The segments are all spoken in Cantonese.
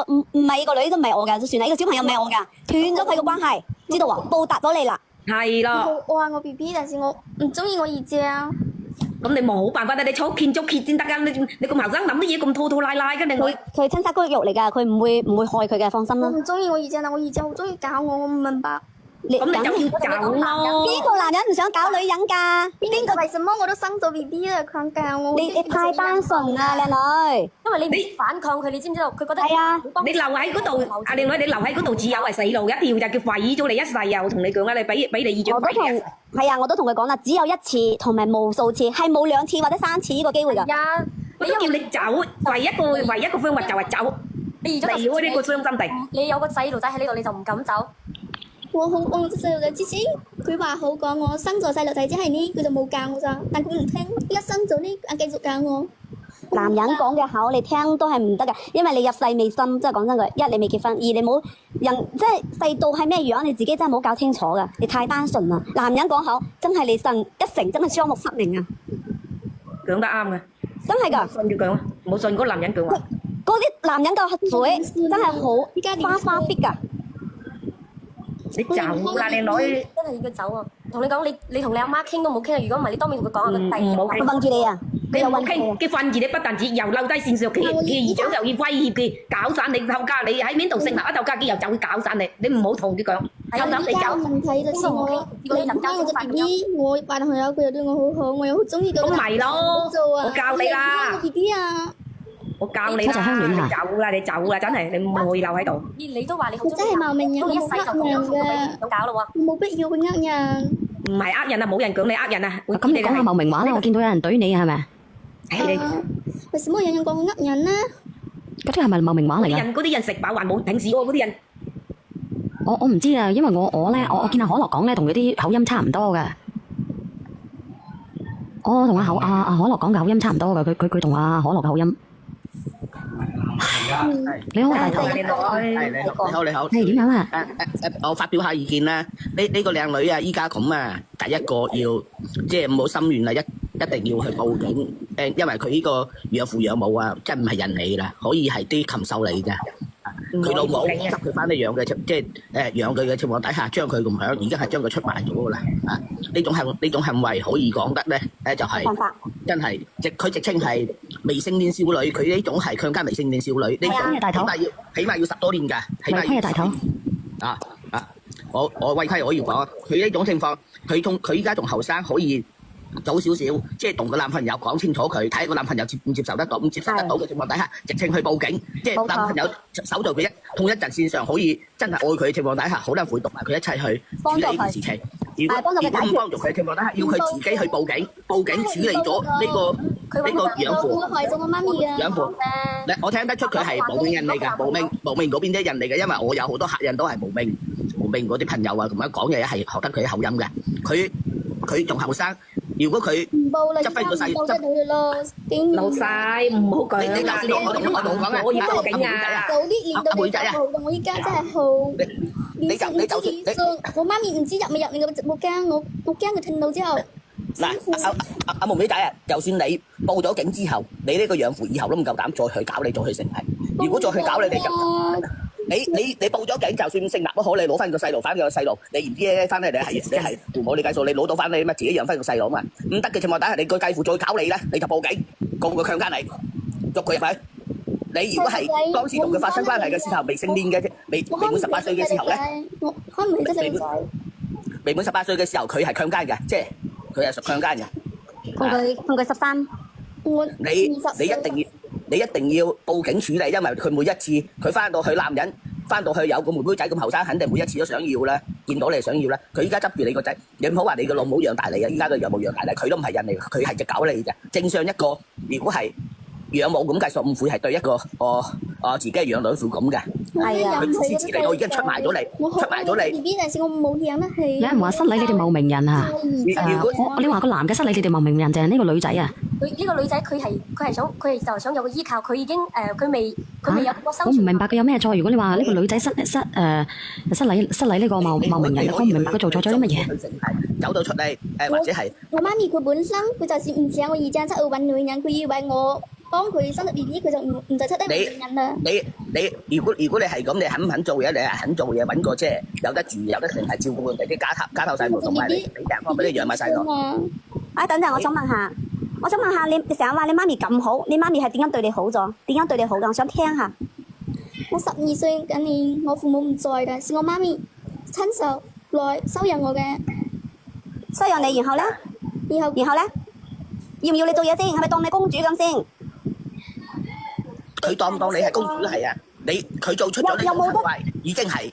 唔係個女都唔係我㗎，就算係個小朋友唔係我㗎，斷咗佢個關係，知道啊？報答咗你啦。係咯，我愛我 BB，但是我唔中意我二姐啊。咁你冇辦法啦，你坐見足揭先得㗎，你咁後生諗啲嘢咁拖拖拉拉嘅，你佢親生骨肉嚟㗎，佢唔會害佢嘅，放心啦。我唔中意我二姐，但我二姐好中意搞我，我唔明白。咁你就要走咯。邊個男人唔想搞女人㗎？邊個為什麼我都生咗 BB 啦，佢教我？你太單純啦，靚女。因為你唔反抗佢，你知唔知道？佢覺得係啊，你留喺嗰度，阿靚女，你留喺嗰度只有係死路一條，就叫毀咗你一世又同你講啦，你俾你二長毀嘅。係啊，我都同佢講啦，只有一次同埋無數次，係冇2次或者3次呢個機會㗎。呀，我都叫你走，唯一個方法就係走，你離開呢個傷心地。你有個細路仔喺呢度，你就唔敢走。我好愛細路仔，之前佢話好講我生咗細路仔之後呢，佢就冇教我咋，但佢唔聽，一生咗呢繼續教我。男人講嘅口你聽都係唔得㗎，因為你入世未深，即係講真句，一你未結婚，二你冇人即係世道係咩樣，你自己真係冇搞清楚㗎，你太單純啦。男人講口真係你信一成真係雙目失明啊！講得啱嘅，真係㗎，信佢講，冇信嗰個男人講話。嗰啲男人嘅嘴真係好花 fit 㗎。你走啦，靚女！真係要佢走啊！同你講，你同你阿媽傾都冇傾啊！如果唔係，你當面同佢講啊，佢第二日佢韞住你啊！你又傾，佢瞓住你不但止又留低線上，佢二長又要威脅佢，搞散你頭家，你喺邊度成立一頭家，佢又走去搞散你，你唔好同佢講，有諗你走。問題就是我，你唔關我嘅 BB，我扮朋友佢又對我好好，我又好中意佢。咁咪咯，我教你啦。BB 啊！我教你啦，你走啦，你走啦，真係你唔可以留喺度。你都話你好中意，真係茂名人，一世就咁樣咁搞咯喎。冇必要去呃人。唔係呃人啊，冇人講你呃人啊。咁你講下茂名話啦，我見到有人懟你係咪？為什麼有人講我呃人呢？嗰啲係咪茂名話嚟㗎？嗰啲人食飽還冇平時喎，嗰啲人。我唔知啊，因為我咧，我見阿可樂講咧，同佢啲口音差唔多嘅。我同阿可樂講嘅口音差唔多嘅，佢同阿可樂嘅口音。你好，大頭。你好。係點樣啊？我發表下意見啦。呢個靚女啊，依家咁啊，第一個要即係唔好心軟啦，一定要去報警。因為佢呢個養父養母啊，真唔係人嚟啦，可以係啲禽獸嚟嘅。佢老母執佢翻嚟養嘅，即係養佢嘅情況底下，將佢咁響，而家係將佢出賣咗㗎啦。啊，呢種行為可以講得咧，就係真係佢直稱係未成年少女，佢呢種係強姦未成年少女，呢種起碼要10多年㗎，起碼要大頭。我違規我要講，佢呢種情況，佢依家仲後生，可以早少少，即係同個男朋友講清楚佢，睇個男朋友接唔接受得到，唔接受得到嘅情況底下，直情去報警，即係男朋友守在佢同一陣線上，可以真係愛佢嘅情況底下，好多人會同埋佢一齊去處理呢件事情。如果唔幫助佢嘅情況底下，要佢自己去報警處理咗呢個養父。我害咗我媽咪啊！養父，我聽得出佢係無名人嚟㗎，無名嗰邊啲人嚟嘅，因為我有好多客人都係無名嗰啲朋友啊，咁樣講嘢係學得佢口音嘅，佢仲後生。如果佢執翻個細，老細唔好講啦，我要報警啊！早啲練到你就好，我依家真係好。我媽咪唔知入未入你個直播間，我驚佢聽到之後。嗱，阿妹妹仔啊，就算你報咗警之後，你呢個養父以後都唔夠膽再去搞你，再去成係。如果再去搞你哋就。你報咗警，就算成立都好，你攞翻個細路，翻個細路，你唔知翻嚟你係父母，你計數，你攞到翻你乜自己養翻個細路嘛？唔得嘅情況底下，你個繼父再搞你咧，你就報警告佢強姦你，捉佢入去。你如果係當時同佢發生關係嘅時候，未成年嘅，未滿18歲嘅時候咧，我開唔起得你。未滿18歲嘅時候，佢係強姦嘅，即係佢係屬強姦嘅。同佢13。你一定要報警處理，因為佢每一次佢翻到去男人翻到去有個妹妹仔咁後生，肯定每一次都想要啦，見到你想要啦。佢依家執住你個仔，你唔好話你個老母養大你啊！依家個養母養大你，佢都唔係人嚟，佢係隻狗嚟嘅。正常一個，如果係養母咁計數，唔會係對一個自己嘅養女父咁嘅。係啊，佢自私自利，我已經出賣咗你， BB 但是我冇養得起。你係唔話失禮你哋茂名人啊？你話個男嘅失禮你哋茂名人，定係呢個女仔啊？佢呢個女仔佢係想有個依靠，佢已經佢未有個收。我唔明白佢有咩錯。如果你話呢個女仔失禮呢個茂名人，我唔明白佢做錯咗啲乜嘢。走到出嚟或者係我媽咪佢本身佢就算唔想我而家出去揾女人，佢以為我幫佢生咗 BB，佢就唔再出得女人啦。如果你係咁，你肯唔肯做嘢？你係肯做嘢，揾個即係有得住、有得成係照顧佢哋啲家頭細務，同埋你俾地方俾你養埋細路。啊，等陣，我想問下，你成日話你媽咪咁好，你媽咪係點樣對你好咗？點樣對你好㗎？我想聽下。我12歲嗰年，我父母唔在嘅，是我媽咪親手來收養我嘅。收養你，然後咧？然後咧？要唔要你做嘢先？係咪當你公主咁先？佢當唔當你係公主都係啊！佢做出咗呢種行為，已經係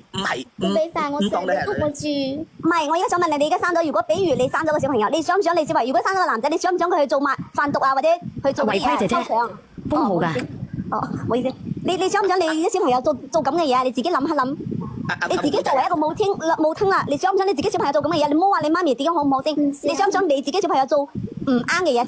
唔俾飯我食，當你係俾我住。唔係，我而家想問你，你而家生咗，如果比如你生咗個小朋友，你想唔想你小朋友？如果生咗個男仔，你想唔想佢去做販毒啊，或者去做違規姐姐偷搶都冇㗎。哦，唔好意思，你想唔想你啲小朋友做咁嘅嘢啊？你自己諗一諗。你自己作為一個母親啦，你想唔想你自己小朋友做咁嘅嘢？你唔好話你媽咪點樣好唔好先？你想唔想你自己小朋友做唔啱嘅嘢先？